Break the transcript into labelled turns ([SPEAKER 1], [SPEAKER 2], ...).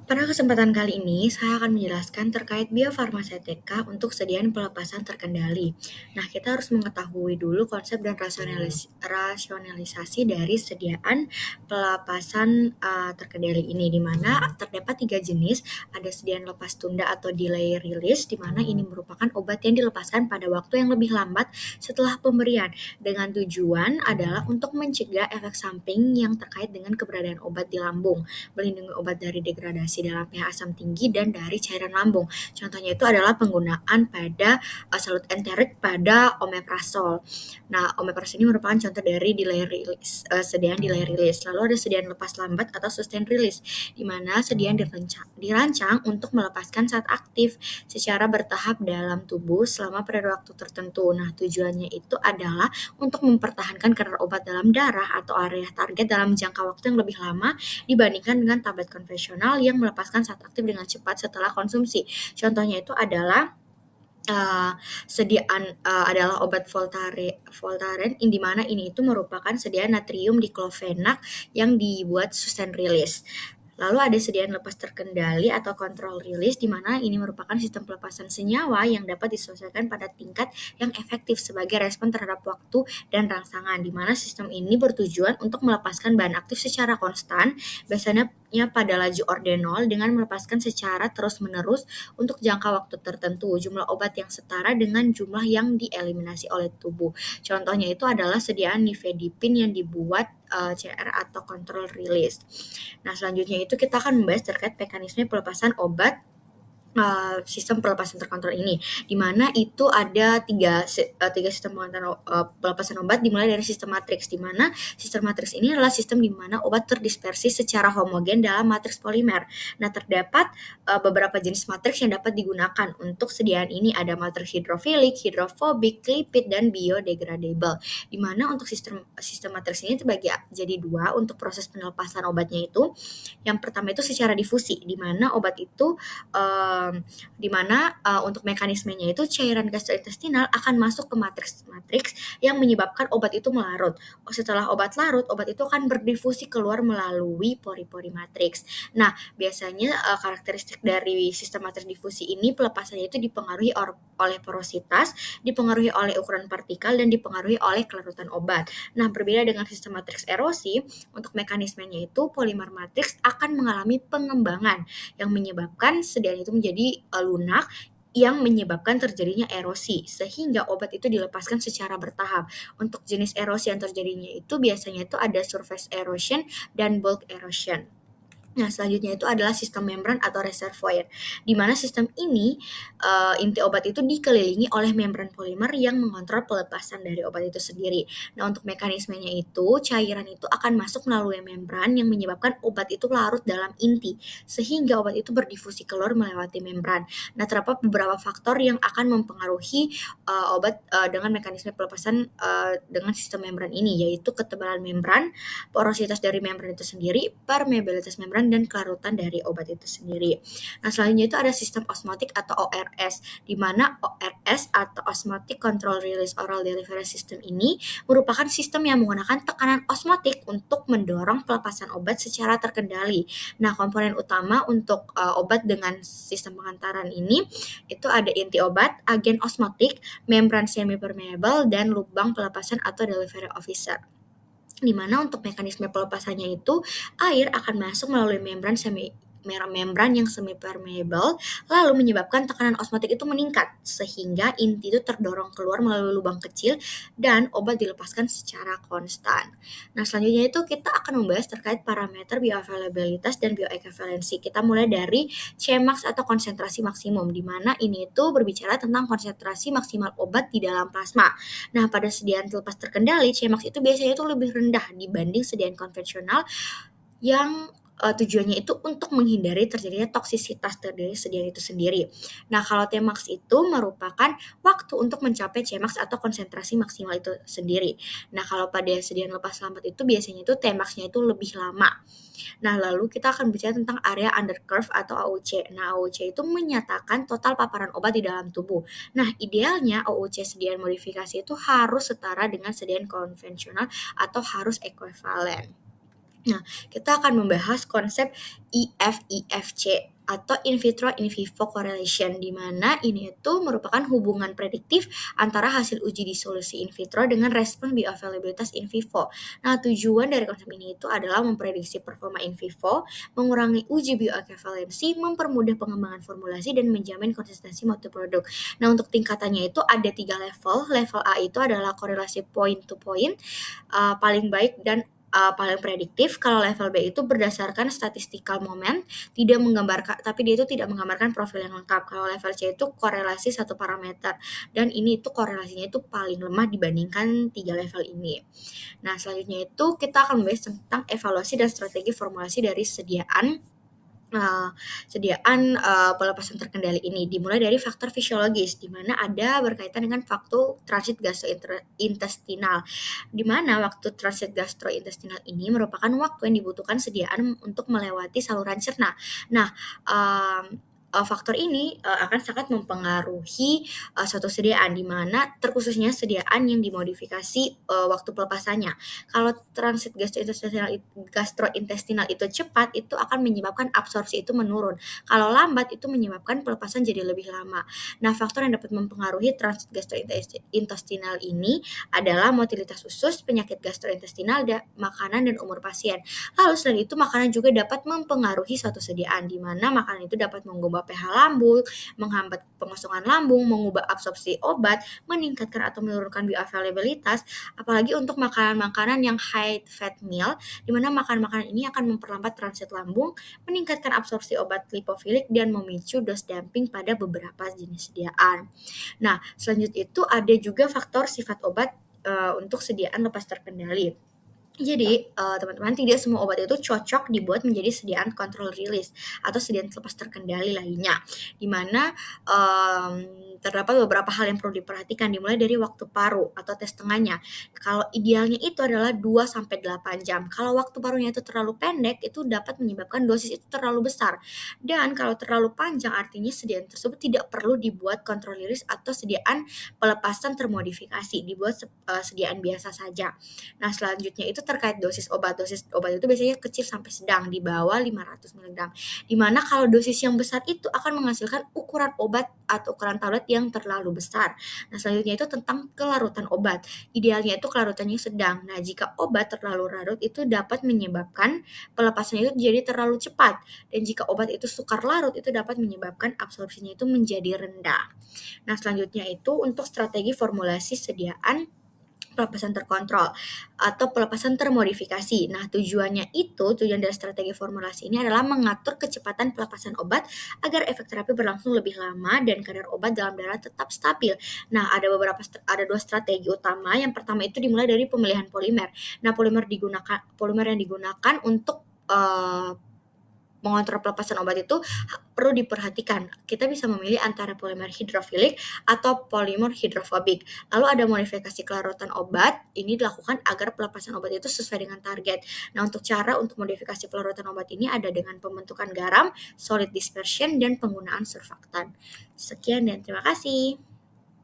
[SPEAKER 1] Pada kesempatan kali ini, saya akan menjelaskan terkait biofarmasetika untuk sediaan pelepasan terkendali. Nah, kita harus mengetahui dulu konsep dan rasionalisasi dari sediaan pelepasan terkendali ini, di mana terdapat 3 jenis. Ada sediaan lepas tunda atau delay release, di mana ini merupakan obat yang dilepaskan pada waktu yang lebih lambat setelah pemberian, dengan tujuan adalah untuk mencegah efek samping yang terkait dengan keberadaan obat di lambung, melindungi obat dari degradasi dalam pH asam tinggi dan dari cairan lambung. Contohnya itu adalah penggunaan pada salut enterik pada omeprazol. Nah, omeprazol ini merupakan contoh dari delay release, sediaan delay release. Lalu ada sediaan lepas lambat atau sustained release, di mana sediaan dirancang untuk melepaskan saat aktif secara bertahap dalam tubuh selama periode waktu tertentu. Nah, tujuannya itu adalah untuk mempertahankan kadar obat dalam darah atau area target dalam jangka waktu yang lebih lama dibandingkan dengan tablet konvensional yang melepaskan saat aktif dengan cepat setelah konsumsi. Contohnya itu adalah adalah obat Voltaren, di mana ini itu merupakan sediaan natrium diklofenak yang dibuat sustained release. Lalu ada sediaan lepas terkendali atau control release, di mana ini merupakan sistem pelepasan senyawa yang dapat disesuaikan pada tingkat yang efektif sebagai respon terhadap waktu dan rangsangan, di mana sistem ini bertujuan untuk melepaskan bahan aktif secara konstan, biasanya pada laju ordenol, dengan melepaskan secara terus-menerus untuk jangka waktu tertentu jumlah obat yang setara dengan jumlah yang dieliminasi oleh tubuh. Contohnya itu adalah sediaan nifedipin yang dibuat CR atau control release. Nah, selanjutnya itu kita akan membahas terkait mekanisme pelepasan obat sistem pelepasan terkontrol ini, di mana itu ada tiga sistem pelepasan obat, dimulai dari sistem matriks, di mana sistem matriks ini adalah sistem di mana obat terdispersi secara homogen dalam matriks polimer. Nah, terdapat beberapa jenis matriks yang dapat digunakan untuk sediaan ini. Ada matriks hidrofilik, hidrofobik, lipid, dan biodegradable, di mana untuk sistem matriks ini terbagi jadi dua untuk proses penelepasan obatnya itu. Yang pertama itu secara difusi, di mana obat itu di mana untuk mekanismenya itu cairan gastrointestinal akan masuk ke matriks yang menyebabkan obat itu melarut. Setelah obat larut, obat itu akan berdifusi keluar melalui pori-pori matriks. Nah, biasanya karakteristik dari sistem matriks difusi ini pelepasannya itu dipengaruhi oleh porositas, dipengaruhi oleh ukuran partikel, dan dipengaruhi oleh kelarutan obat. Nah, berbeda dengan sistem matriks erosi, untuk mekanismenya itu polimer matriks akan mengalami pengembangan yang menyebabkan sediaan itu menjadi lunak, yang menyebabkan terjadinya erosi, sehingga obat itu dilepaskan secara bertahap. Untuk jenis erosi yang terjadinya itu biasanya itu ada surface erosion dan bulk erosion. Nah, selanjutnya itu adalah sistem membran atau reservoir, di mana sistem ini inti obat itu dikelilingi oleh membran polimer yang mengontrol pelepasan dari obat itu sendiri. Nah, untuk mekanismenya itu cairan itu akan masuk melalui membran yang menyebabkan obat itu larut dalam inti, sehingga obat itu berdifusi keluar melewati membran. Nah, terdapat beberapa faktor yang akan mempengaruhi obat dengan mekanisme pelepasan dengan sistem membran ini, yaitu ketebalan membran, porositas dari membran itu sendiri, permeabilitas membran, dan kelarutan dari obat itu sendiri. Nah, selanjutnya itu ada sistem osmotik atau ORS, di mana ORS atau Osmotic Control Release Oral Delivery System ini merupakan sistem yang menggunakan tekanan osmotik untuk mendorong pelepasan obat secara terkendali. Nah, komponen utama untuk obat dengan sistem pengantaran ini itu ada inti obat, agen osmotik, membran semi-permeable, dan lubang pelepasan atau delivery officer, di mana untuk mekanisme pelepasannya itu air akan masuk melalui membran yang semi permeable, lalu menyebabkan tekanan osmotik itu meningkat sehingga inti itu terdorong keluar melalui lubang kecil dan obat dilepaskan secara konstan. Nah, selanjutnya itu kita akan membahas terkait parameter bioavailabilitas dan bioequivalensi. Kita mulai dari Cmax atau konsentrasi maksimum, di mana ini itu berbicara tentang konsentrasi maksimal obat di dalam plasma. Nah, pada sediaan lepas terkendali, Cmax itu biasanya itu lebih rendah dibanding sediaan konvensional yang tujuannya itu untuk menghindari terjadinya toksisitas dari sediaan itu sendiri. Nah, kalau Tmax itu merupakan waktu untuk mencapai Cmax atau konsentrasi maksimal itu sendiri. Nah, kalau pada sediaan lepas lambat itu biasanya itu Tmax-nya itu lebih lama. Nah, lalu kita akan bicara tentang area under curve atau AUC. Nah, AUC itu menyatakan total paparan obat di dalam tubuh. Nah, idealnya AUC sediaan modifikasi itu harus setara dengan sediaan konvensional atau harus ekuivalen. Nah, kita akan membahas konsep IFIFC atau in vitro in vivo correlation, di mana ini itu merupakan hubungan prediktif antara hasil uji disolusi in vitro dengan respon bioavailabilitas in vivo. Nah, tujuan dari konsep ini itu adalah memprediksi performa in vivo, mengurangi uji bioequivalensi, mempermudah pengembangan formulasi, dan menjamin konsistensi mutu produk. Nah, untuk tingkatannya itu ada 3 level. Level A itu adalah korelasi point to point, paling baik dan paling prediktif. Kalau level B itu berdasarkan statistical moment, tapi dia itu tidak menggambarkan profil yang lengkap. Kalau level C itu korelasi satu parameter, dan ini itu korelasinya itu paling lemah dibandingkan 3 level ini. Nah, selanjutnya itu kita akan membahas tentang evaluasi dan strategi formulasi dari pelepasan terkendali ini, dimulai dari faktor fisiologis, di mana ada berkaitan dengan faktor transit gastrointestinal, di mana waktu transit gastrointestinal ini merupakan waktu yang dibutuhkan sediaan untuk melewati saluran cerna. Nah, faktor ini akan sangat mempengaruhi suatu sediaan, di mana terkhususnya sediaan yang dimodifikasi waktu pelepasannya. Kalau transit gastrointestinal itu cepat, itu akan menyebabkan absorpsi itu menurun. Kalau lambat, itu menyebabkan pelepasan jadi lebih lama. Nah, faktor yang dapat mempengaruhi transit gastrointestinal ini adalah motilitas usus, penyakit gastrointestinal, makanan, dan umur pasien. Lalu selain itu, makanan juga dapat mempengaruhi suatu sediaan, di mana makanan itu dapat mengubah pH lambung, menghambat pengosongan lambung, mengubah absorpsi obat, meningkatkan atau menurunkan bioavailabilitas, apalagi untuk makanan-makanan yang high fat meal, di mana makanan-makanan ini akan memperlambat transit lambung, meningkatkan absorpsi obat lipofilik, dan memicu dose dumping pada beberapa jenis sediaan. Nah, selanjutnya itu ada juga faktor sifat obat untuk sediaan lepas terkendali. Jadi, teman-teman, tidak semua obat itu cocok dibuat menjadi sediaan control release atau sediaan lepas terkendali lainnya, di mana terdapat beberapa hal yang perlu diperhatikan, dimulai dari waktu paru atau tes tengahnya. Kalau idealnya itu adalah 2-8 jam. Kalau waktu parunya itu terlalu pendek, itu dapat menyebabkan dosis itu terlalu besar. Dan kalau terlalu panjang, artinya sediaan tersebut tidak perlu dibuat control release atau sediaan pelepasan termodifikasi, dibuat sediaan biasa saja. Nah, selanjutnya itu terkait dosis obat. Dosis obat itu biasanya kecil sampai sedang, di bawah 500 mg. Dimana kalau dosis yang besar itu akan menghasilkan ukuran obat atau ukuran tablet yang terlalu besar. Nah, selanjutnya itu tentang kelarutan obat. Idealnya itu kelarutannya sedang. Nah, jika obat terlalu larut itu dapat menyebabkan pelepasannya itu jadi terlalu cepat. Dan jika obat itu sukar larut itu dapat menyebabkan absorpsinya itu menjadi rendah. Nah, selanjutnya itu untuk strategi formulasi sediaan pelepasan terkontrol atau pelepasan termodifikasi. Nah, tujuan dari strategi formulasi ini adalah mengatur kecepatan pelepasan obat agar efek terapi berlangsung lebih lama dan kadar obat dalam darah tetap stabil. Nah, ada 2 strategi utama. Yang pertama itu dimulai dari pemilihan polimer. Nah, polimer yang digunakan untuk mengontrol pelepasan obat itu perlu diperhatikan. Kita bisa memilih antara polimer hidrofilik atau polimer hidrofobik. Lalu ada modifikasi kelarutan obat. Ini dilakukan agar pelepasan obat itu sesuai dengan target. Nah, untuk modifikasi kelarutan obat ini ada dengan pembentukan garam, solid dispersion, dan penggunaan surfaktan. Sekian dan terima kasih.